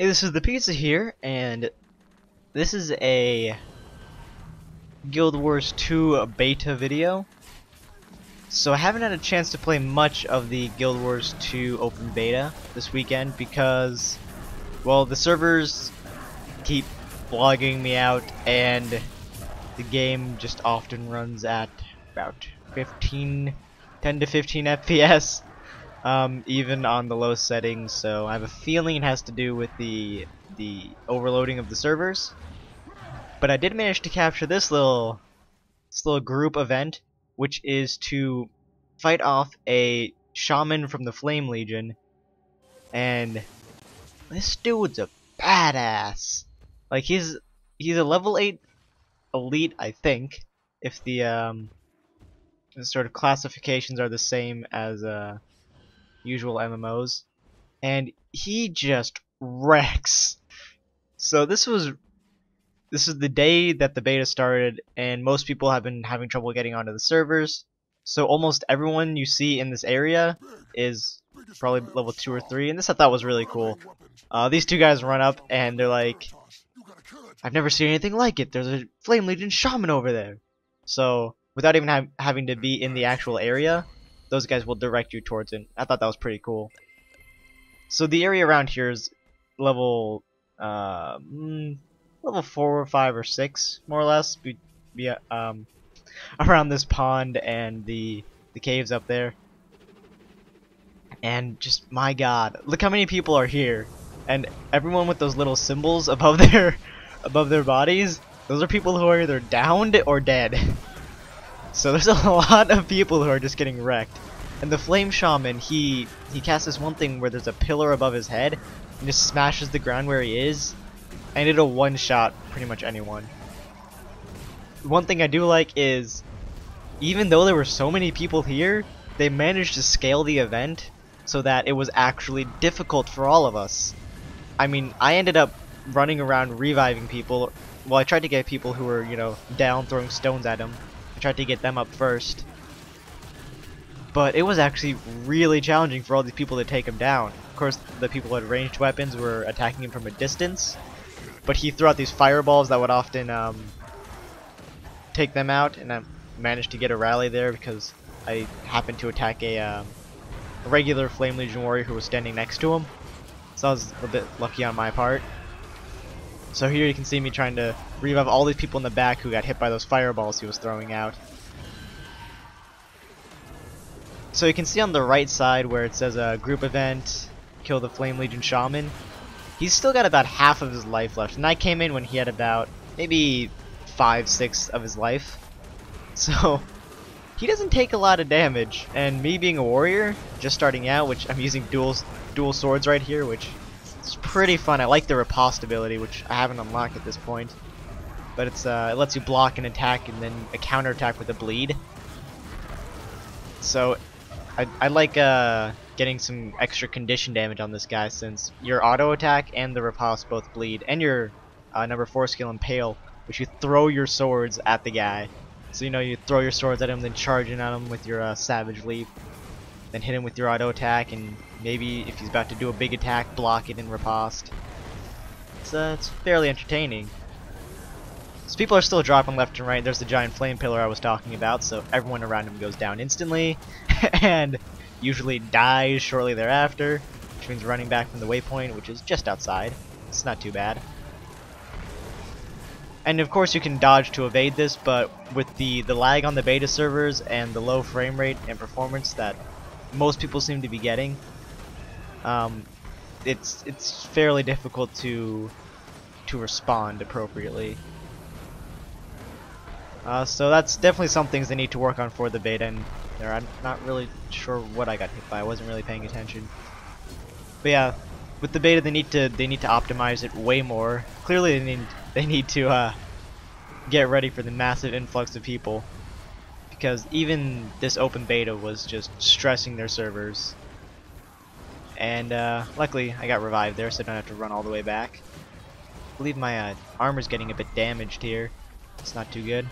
Hey, this is the pizza here, and this is a Guild Wars 2 beta video. So I haven't had a chance to play much of the Guild Wars 2 open beta this weekend because, well, the servers keep logging me out and the game just often runs at about 10 to 15 FPS. Even on the low settings, so I have a feeling it has to do with the overloading of the servers. But I did manage to capture this little group event, which is to fight off a shaman from the Flame Legion, and this dude's a badass. Like he's a level 8 elite, I think, if the sort of classifications are the same as usual MMOs, and he just wrecks. So this is the day that the beta started, and most people have been having trouble getting onto the servers. So almost everyone you see in this area is probably level 2 or 3, and this I thought was really cool. These two guys run up and they're like, "I've never seen anything like it. There's a Flame Legion Shaman over there." So without even having to be in the actual area, those guys will direct you towards it. I thought that was pretty cool. So the area around here is level level 4 or 5 or 6, more or less, around this pond and the caves up there. And just, my god, look how many people are here, and everyone with those little symbols above their bodies, those are people who are either downed or dead. So there's a lot of people who are just getting wrecked. And the Flame Shaman, he casts this one thing where there's a pillar above his head and just smashes the ground where he is, and it'll one-shot pretty much anyone. One thing I do like is, even though there were so many people here, they managed to scale the event so that it was actually difficult for all of us. I mean, I ended up running around reviving people. Well, I tried to get people who were, down, throwing stones at them. I tried to get them up first. But it was actually really challenging for all these people to take him down. Of course, the people with ranged weapons were attacking him from a distance, but he threw out these fireballs that would often take them out, and I managed to get a rally there because I happened to attack a regular Flame Legion warrior who was standing next to him. So I was a bit lucky on my part. So here you can see me trying to revive all these people in the back who got hit by those fireballs he was throwing out. So you can see on the right side where it says a group event, kill the Flame Legion Shaman. He's still got about half of his life left, and I came in when he had about maybe 5-6 of his life. So he doesn't take a lot of damage, and me being a warrior, just starting out, which I'm using dual swords right here, which is pretty fun. I like the riposte ability, which I haven't unlocked at this point, but it lets you block an attack and then a counter attack with a bleed. So I like getting some extra condition damage on this guy, since your auto attack and the riposte both bleed, and your number 4 skill Impale, which you throw your swords at the guy. So you throw your swords at him, then charge in on him with your Savage Leap, then hit him with your auto attack, and maybe if he's about to do a big attack, block it in riposte. It's fairly entertaining. So people are still dropping left and right. There's the giant flame pillar I was talking about, so everyone around him goes down instantly, and usually dies shortly thereafter, which means running back from the waypoint, which is just outside. It's not too bad. And of course you can dodge to evade this, but with the lag on the beta servers and the low frame rate and performance that most people seem to be getting, it's fairly difficult to respond appropriately. So that's definitely some things they need to work on for the beta, and I'm not really sure what I got hit by. I wasn't really paying attention. But yeah, with the beta they need to optimize it way more. Clearly they need to get ready for the massive influx of people, because even this open beta was just stressing their servers. And luckily I got revived there, so I don't have to run all the way back. I believe my armor's getting a bit damaged here. It's not too good.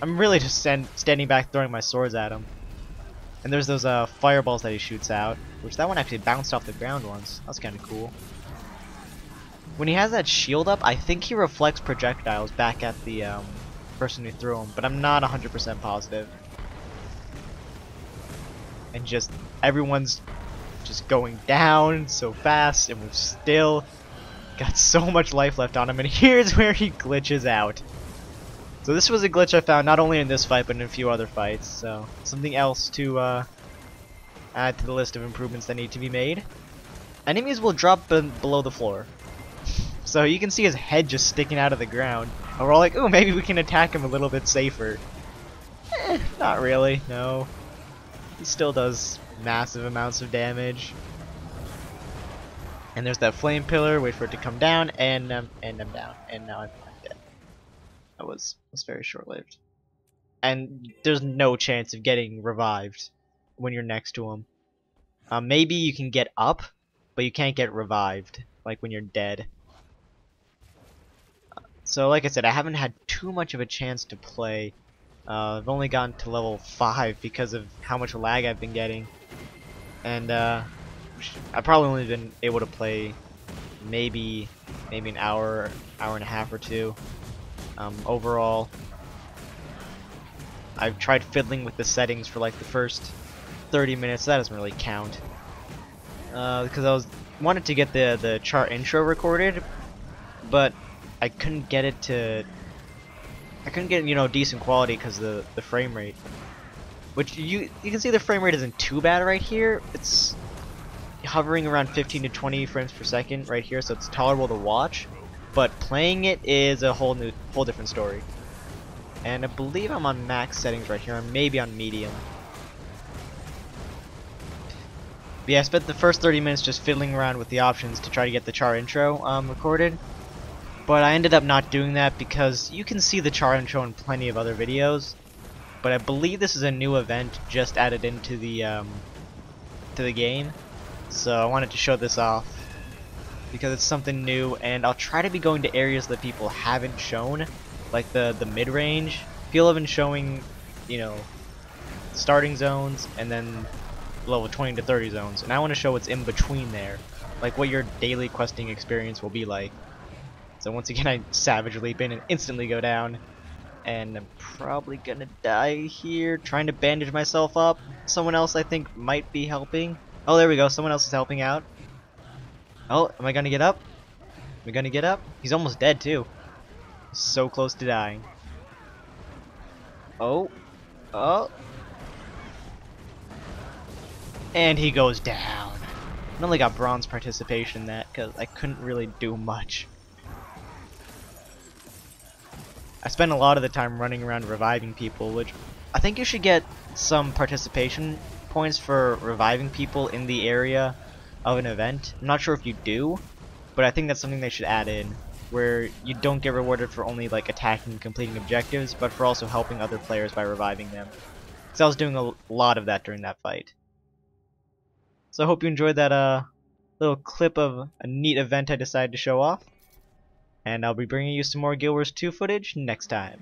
I'm really just standing back throwing my swords at him. And there's those fireballs that he shoots out, which that one actually bounced off the ground once. That's kind of cool. when he has that shield up, I think he reflects projectiles back at the person who threw him, but I'm not 100% positive. And just everyone's just going down so fast, and we've still got so much life left on him, and here's where he glitches out. So this was a glitch I found not only in this fight, but in a few other fights, so something else to add to the list of improvements that need to be made. Enemies will drop below the floor. So you can see his head just sticking out of the ground, and we're all like, ooh, maybe we can attack him a little bit safer. Not really, no. He still does massive amounts of damage. And there's that flame pillar, wait for it to come down, and I'm down, and now I'm dead. That was very short-lived. And there's no chance of getting revived when you're next to him. Maybe you can get up, but you can't get revived, like when you're dead. So like I said, I haven't had too much of a chance to play. I've only gotten to level 5 because of how much lag I've been getting. And I've probably only been able to play maybe an hour and a half or two. Overall, I've tried fiddling with the settings for like the first 30 minutes. That doesn't really count. Because I wanted to get the Charr intro recorded, but I couldn't get it to. I couldn't get decent quality because of the frame rate. Which you can see the frame rate isn't too bad right here. It's hovering around 15 to 20 frames per second right here, so it's tolerable to watch. But playing it is a whole different story. And I believe I'm on max settings right here, or maybe on medium. But yeah, I spent the first 30 minutes just fiddling around with the options to try to get the Charr intro recorded. But I ended up not doing that because you can see the Charr intro in plenty of other videos. But I believe this is a new event just added into the game. So I wanted to show this off because it's something new, and I'll try to be going to areas that people haven't shown, like the mid-range. People have been showing, starting zones and then level 20 to 30 zones, and I want to show what's in between there, like what your daily questing experience will be like. So once again, I savage leap in and instantly go down, and I'm probably gonna die here trying to bandage myself up. Someone else I think might be helping. Oh, there we go, someone else is helping out. Oh, am I gonna get up? Am I gonna get up? He's almost dead too. So close to dying. Oh. And he goes down. I only got bronze participation in that because I couldn't really do much. I spent a lot of the time running around reviving people, which I think you should get some participation points for reviving people in the area of an event. I'm not sure if you do, but I think that's something they should add in, where you don't get rewarded for only like attacking and completing objectives, but for also helping other players by reviving them. Because I was doing a lot of that during that fight. So I hope you enjoyed that little clip of a neat event I decided to show off. And I'll be bringing you some more Guild Wars 2 footage next time.